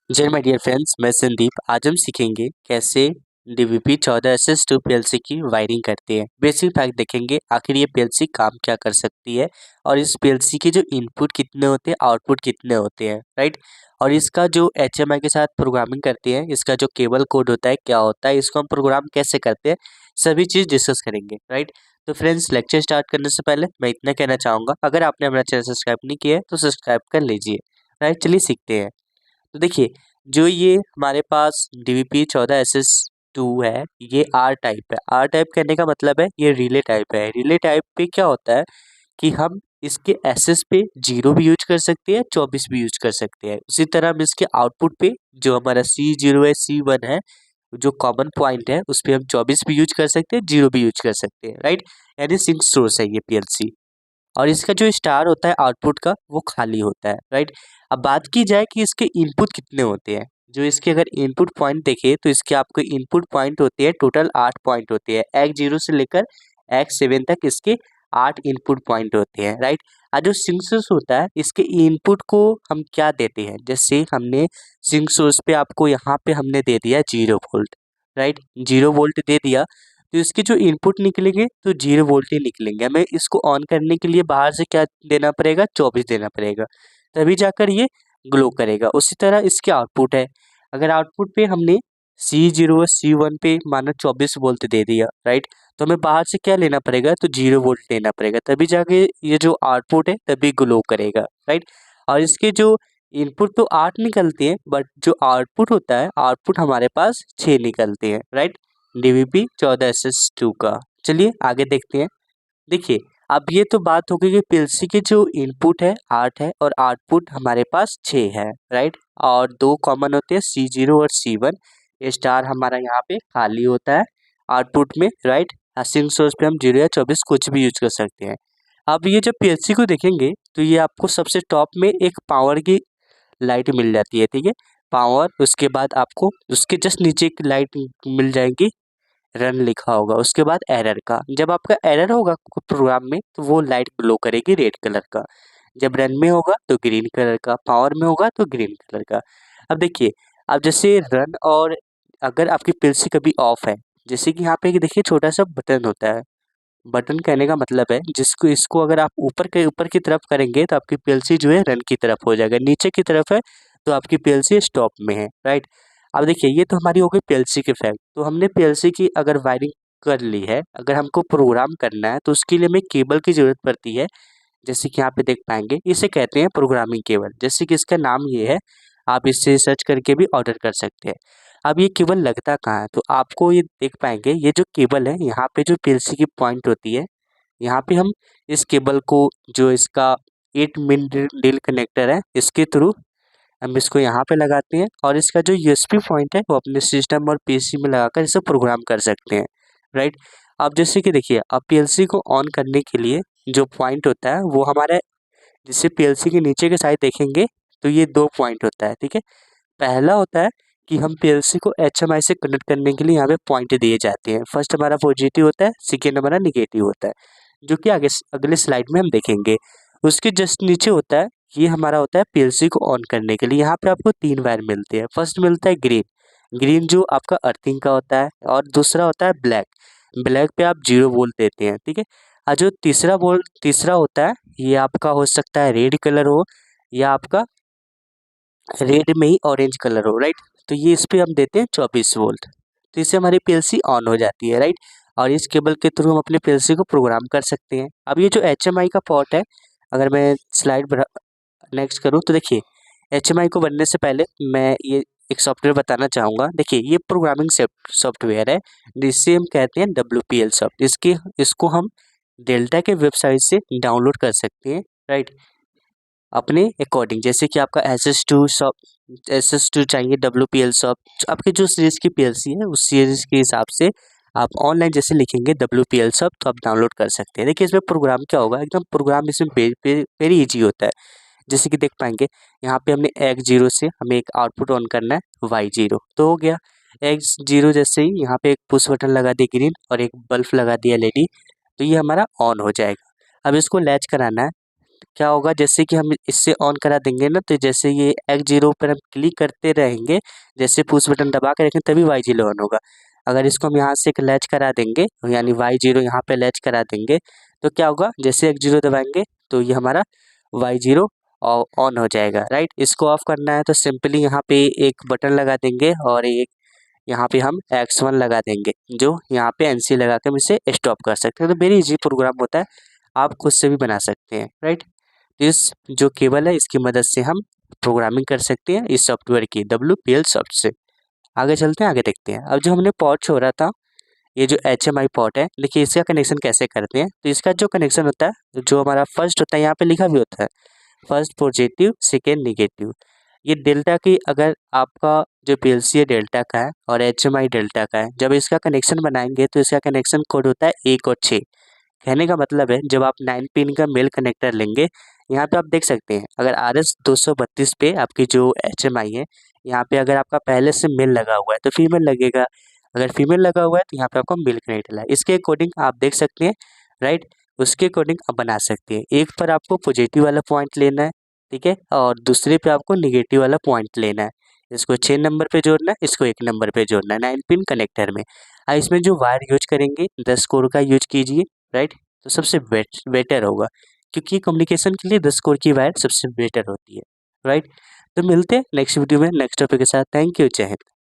जय my dear friends, मैं संदीप। आज हम सीखेंगे कैसे DVP14SS2 PLC की वायरिंग करते हैं। बेसिक फैक्ट देखेंगे आखिर ये PLC काम क्या कर सकती है और इस PLC के जो इनपुट कितने होते हैं, आउटपुट कितने होते हैं, राइट। और इसका जो HMI के साथ प्रोग्रामिंग करते हैं, इसका जो केबल कोड होता है क्या होता है, इसको हम प्रोग्राम कैसे करते हैं, सभी चीज़ डिस्कस करेंगे, राइट। तो फ्रेंड्स, लेक्चर स्टार्ट करने से पहले मैं इतना कहना चाहूँगा, अगर आपने हमारा चैनल सब्सक्राइब नहीं किया है तो सब्सक्राइब कर लीजिए, राइट। चलिए सीखते हैं। तो देखिए, जो ये हमारे पास DVP14SS2 है, ये आर टाइप है। आर टाइप कहने का मतलब है ये रिले टाइप है। रिले टाइप पे क्या होता है कि हम इसके एसएस पे 0 भी यूज कर सकते हैं, 24 भी यूज कर सकते हैं। उसी तरह हम इसके आउटपुट पे जो हमारा C0 है, C1 है, जो कॉमन पॉइंट है, उस पे हम 24 भी यूज कर सकते हैं, 0 भी यूज कर सकते हैं, राइट। यानी सिंक सोर्स है ये PLC। और इसका जो स्टार होता है आउटपुट का, वो खाली होता है, राइट। अब बात की जाए कि इसके इनपुट कितने होते हैं। जो इसके अगर इनपुट पॉइंट देखें तो इसके आपको इनपुट पॉइंट होते हैं, टोटल 8 पॉइंट होते हैं। X0 से लेकर X7 तक इसके 8 इनपुट पॉइंट होते हैं, राइट। और जो सिंक सोर्स होता है, इसके इनपुट को हम क्या देते हैं, जैसे हमने सिंक सोर्स पे आपको यहाँ पे हमने दे दिया 0 वोल्ट, राइट। 0 वोल्ट दे दिया तो इसके जो इनपुट निकलेंगे तो 0 वोल्ट ही निकलेंगे। हमें इसको ऑन करने के लिए बाहर से क्या देना पड़ेगा, 24 देना पड़ेगा, तभी जाकर ये ग्लो करेगा। उसी तरह इसके आउटपुट है, अगर आउटपुट पे हमने C0 और C1 पे मानो 24 वोल्ट दे दिया, राइट, तो हमें बाहर से क्या लेना पड़ेगा, तो 0 वोल्ट लेना पड़ेगा, तभी जाके ये जो आउटपुट है तभी ग्लो करेगा, राइट। और इसके जो इनपुट तो 8 निकलते हैं, बट जो आउटपुट होता है, आउटपुट हमारे पास 6 निकलते हैं, राइट। DVP14SS2 का। चलिए आगे देखते हैं। देखिए, अब ये तो बात हो गई कि PLC के जो इनपुट है 8 है और आउटपुट हमारे पास 6 है, राइट। और 2 कॉमन होते हैं, C0 और C1। ये स्टार हमारा यहाँ पे खाली होता है आउटपुट में, राइट। सिंक सोर्स पे हम 0 या 24 कुछ भी यूज कर सकते हैं। अब ये जब PLC को देखेंगे तो ये आपको सबसे टॉप में एक पावर की लाइट मिल जाती है, ठीक है। पावर, उसके बाद आपको उसके जस्ट नीचे एक लाइट मिल जाएगी, रन लिखा होगा, उसके बाद एरर का। जब आपका एरर होगा प्रोग्राम में तो वो लाइट ग्लो करेगी रेड कलर का। जब रन में होगा तो ग्रीन कलर का, पावर में होगा तो ग्रीन कलर का। अब देखिए, अब जैसे रन और अगर आपकी PLC कभी ऑफ है, जैसे कि यहाँ पे एक देखिए छोटा सा बटन होता है। बटन कहने का मतलब है जिसको इसको अगर आप ऊपर की तरफ करेंगे तो आपकी PLC जो है रन की तरफ हो जाएगा, नीचे की तरफ है तो आपकी PLC स्टॉप में है, राइट। अब देखिए, ये तो हमारी हो गई PLC के फैक्ट। तो हमने PLC की अगर वायरिंग कर ली है, अगर हमको प्रोग्राम करना है तो उसके लिए हमें केबल की ज़रूरत पड़ती है। जैसे कि यहाँ पे देख पाएंगे, इसे कहते हैं प्रोग्रामिंग केबल। जैसे कि इसका नाम ये है, आप इससे सर्च करके भी ऑर्डर कर सकते हैं। अब ये केबल लगता कहाँ है, तो आपको ये देख पाएंगे, ये जो केबल है यहाँ पे जो PLC की पॉइंट होती है, यहाँ पे हम इस केबल को, जो इसका 8 मिन ड्रिल कनेक्टर है, इसके थ्रू हम इसको यहाँ पे लगाते हैं और इसका जो USB पॉइंट है वो अपने सिस्टम और PC में लगाकर इसे प्रोग्राम कर सकते हैं, राइट। अब जैसे कि देखिए, अब PLC को ऑन करने के लिए जो पॉइंट होता है वो हमारे, जैसे PLC के नीचे के साइड देखेंगे तो ये 2 पॉइंट होता है, ठीक है। पहला होता है कि हम PLC को HMI से कनेक्ट करने के लिए यहाँ पे पॉइंट दिए जाते हैं। फर्स्ट हमारा पॉजिटिव होता है, सेकेंड हमारा निगेटिव होता है, जो कि आगे अगले स्लाइड में हम देखेंगे। उसके जस्ट नीचे होता है, ये हमारा होता है PLC को ऑन करने के लिए। यहाँ पे आपको 3 वायर मिलते हैं। फर्स्ट मिलता है ग्रीन, ग्रीन जो आपका अर्थिंग का होता है, और दूसरा होता है ब्लैक, ब्लैक पे आप 0 वोल्ट देते हैं, ठीक है। और जो तीसरा होता है, ये आपका हो सकता है रेड कलर हो या आपका रेड में ही ऑरेंज कलर हो, राइट। तो ये इस पे हम देते हैं 24 वोल्ट, तो इससे हमारी PLC ऑन हो जाती है, राइट। और इस केबल के थ्रू हम अपने PLC को प्रोग्राम कर सकते हैं। अब ये जो HMI का पोर्ट है, अगर मैं स्लाइड नेक्स्ट करूँ तो देखिए, HMI को बनने से पहले मैं ये एक सॉफ्टवेयर बताना चाहूँगा। देखिए, ये प्रोग्रामिंग सॉफ्टवेयर है जिसे हम कहते हैं WPL सॉफ्ट। इसको हम डेल्टा के वेबसाइट से डाउनलोड कर सकते हैं, राइट, अपने अकॉर्डिंग। जैसे कि आपका SS2 चाहिए, WPL सॉफ्ट, आपके जो सीरीज़ की PLC है उस सीरीज़ के हिसाब से आप ऑनलाइन जैसे लिखेंगे WPL सॉफ्ट तो आप डाउनलोड कर सकते हैं। देखिए, इसमें प्रोग्राम क्या होगा, एकदम प्रोग्राम इसमें वेरी ईजी होता है। जैसे कि देख पाएंगे, यहाँ पे हमने X0 से हमें एक आउटपुट ऑन करना है, Y0 तो हो गया। X0 जैसे ही यहाँ पे एक पुश बटन लगा दिया ग्रीन और एक बल्ब लगा दिया LED, तो ये हमारा ऑन हो जाएगा। अब इसको लैच कराना है, क्या होगा, जैसे कि हम इससे ऑन करा देंगे ना, तो जैसे ये X0 पर हम क्लिक करते रहेंगे, जैसे पुश बटन दबा के रखें तभी Y0 ऑन होगा। अगर इसको हम यहाँ से एक लैच करा देंगे, यानी Y0 यहाँ पे लैच करा देंगे, तो क्या होगा, जैसे X0 दबाएंगे तो ये हमारा Y0 ऑन हो जाएगा, राइट। इसको ऑफ करना है तो सिंपली यहाँ पे एक बटन लगा देंगे और एक यहाँ पे हम X1 लगा देंगे, जो यहाँ पे NC लगा के हम इसे स्टॉप कर सकते हैं। तो वेरी इजी प्रोग्राम होता है, आप खुद से भी बना सकते हैं, राइट। इस जो केबल है इसकी मदद से हम प्रोग्रामिंग कर सकते हैं इस सॉफ्टवेयर की WPL सॉफ्ट से। आगे चलते हैं, आगे देखते हैं। अब जो हमने पोर्ट छोड़ा था, ये जो HMI पोर्ट है, देखिए इसका कनेक्शन कैसे करते हैं। तो इसका जो कनेक्शन होता है, जो हमारा फर्स्ट होता है, यहाँ पे लिखा भी होता है फर्स्ट पॉजिटिव सेकेंड निगेटिव। ये डेल्टा की, अगर आपका जो PLC है डेल्टा का है और HMI डेल्टा का है, जब इसका कनेक्शन बनाएंगे तो इसका कनेक्शन कोड होता है 1 और 6। कहने का मतलब है, जब आप 9 पिन का मेल कनेक्टर लेंगे, यहाँ पे आप देख सकते हैं, अगर RS 232 पे आपकी जो HMI है, यहाँ पे अगर आपका पहले से मेल लगा हुआ है तो फीमेल लगेगा, अगर फीमेल लगा हुआ है तो यहाँ पे आपको मेल कनेक्टर है। इसके अकॉर्डिंग आप देख सकते हैं, राइट। उसके अकॉर्डिंग आप बना सकते हैं। एक पर आपको पॉजिटिव वाला पॉइंट लेना है, ठीक है, और दूसरे पे आपको निगेटिव वाला पॉइंट लेना है। इसको 6 नंबर पे जोड़ना है, इसको 1 नंबर पे जोड़ना है 9 पिन कनेक्टर में। इसमें जो वायर यूज करेंगे 10 कोर का यूज कीजिए, राइट। तो सबसे बेटर होगा, क्योंकि कम्युनिकेशन के लिए 10 कोर की वायर सबसे बेटर होती है, राइट। तो मिलते हैं नेक्स्ट वीडियो में नेक्स्ट टॉपिक के साथ। थैंक यू, जय हिंद।